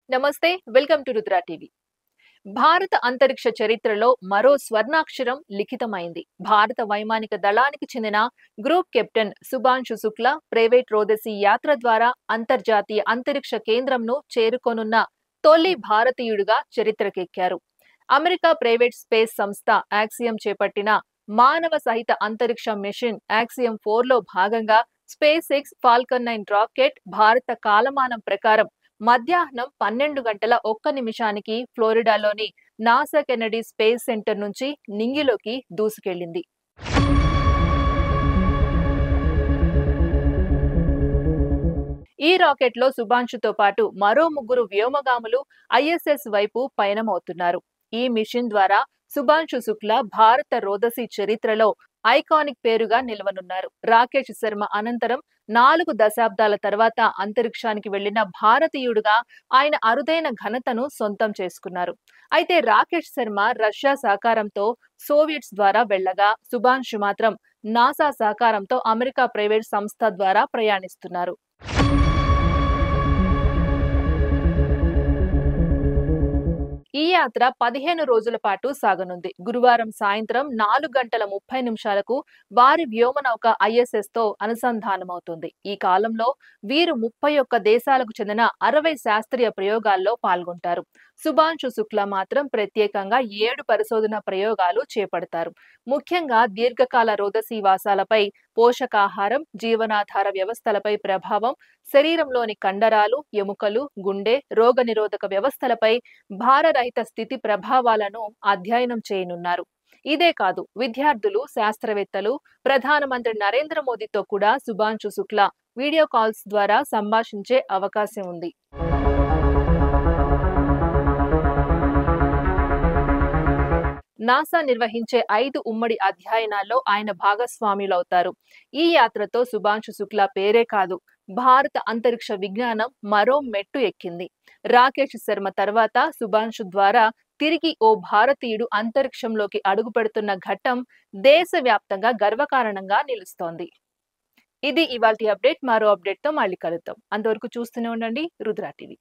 నమస్తే welcome to Rudra TV. భారత అంతరిక్ష చరిత్రలో మరో స్వర్ణాక్షరం లిఖితమైంది. భారత వైమానిక దళానికి చెందిన group captain Shubhanshu Shukla private రోదసీ యాత్ర ద్వారా అంతర్జాతీయ అంతరిక్ష కేంద్రంను చేరుకోనున్న తొలి భారతీయుడిగా చరిత్రకెక్కారు. అమెరికా ప్రైవేట్ స్పేస్ సంస్థ యాక్సియం చేపట్టిన మానవ సహిత అంతరిక్ష మిషన్ యాక్సియం 4లో భాగంగా స్పేస్ ఎక్స్ ఫాల్కన్ 9 రాకెట్ భారత కాలమానం ప్రకారం మధ్యాహ్నం 12 గంటల 1 నిమిషానికి ఫ్లోరిడాలోని నాసా కెనడీ స్పేస్ సెంటర్ నుంచి నింగిలోకి దూసుకెళ్లింది. ఈ రాకెట్లో సుభాంశుతో పాటు మరో ముగ్గురు వ్యోమగాములు ఐఎస్ఎస్ వైపు పయనమవుతున్నారు. ఈ మిషన్ ద్వారా సుభాంశు శుక్లా భారత రోదసీ చరిత్రలో ఐకానిక్ పేరుగా నిలవనున్నారు. రాకేష్ శర్మ అనంతరం 4 దశాబ్దాల తర్వాత అంతరిక్షానికి వెళ్లిన భారతీయుడుగా ఆయన అరుదైన ఘనతను సొంతం చేసుకున్నారు. అయితే రాకేష్ శర్మ రష్యా సహకారంతో సోవియట్స్ ద్వారా వెళ్లగా, సుభాంశు మాత్రం నాసా సహకారంతో అమెరికా ప్రైవేట్ సంస్థ ద్వారా ప్రయాణిస్తున్నారు. ఈ యాత్ర 15 రోజుల పాటు సాగనుంది. గురువారం సాయంత్రం 4 గంటల 30 నిమిషాలకు వారి వ్యోమనౌక ఐఎస్ఎస్ తో అనుసంధానమవుతుంది. ఈ కాలంలో వీరు 31 దేశాలకు చెందిన 60 శాస్త్రీయ ప్రయోగాల్లో పాల్గొంటారు. సుభాంశు శుక్లా మాత్రం ప్రత్యేకంగా 7 పరిశోధన ప్రయోగాలు చేపడతారు. ముఖ్యంగా దీర్ఘకాల రోదసీ వాసాలపై, పోషకాహారం, జీవనాధార వ్యవస్థలపై ప్రభావం, శరీరంలోని కండరాలు, ఎముకలు, గుండె, రోగనిరోధక వ్యవస్థలపై భారరహిత స్థితి ప్రభావాలను అధ్యయనం చేయనున్నారు. ఇదే కాదు, విద్యార్థులు, శాస్త్రవేత్తలు, ప్రధానమంత్రి నరేంద్ర మోదీతో కూడా సుభాంశు శుక్లా వీడియో కాల్స్ ద్వారా సంభాషించే అవకాశం ఉంది. నాసా నిర్వహించే 5 ఉమ్మడి అధ్యయనాల్లో ఆయన భాగస్వాములవుతారు. ఈ యాత్రతో సుభాంశు శుక్లా పేరే కాదు, భారత అంతరిక్ష విజ్ఞానం మరో మెట్టు ఎక్కింది. రాకేష్ శర్మ తర్వాత సుభాంశు ద్వారా తిరిగి ఓ భారతీయుడు అంతరిక్షంలోకి అడుగుపెడుతున్న ఘట్టం దేశవ్యాప్తంగా గర్వకారణంగా నిలుస్తోంది. ఇది ఇవాల్టి అప్డేట్. మరో అప్డేట్ తో మళ్ళీ కలుద్దాం. అంతవరకు చూస్తూనే ఉండండి రుద్ర టీవీ.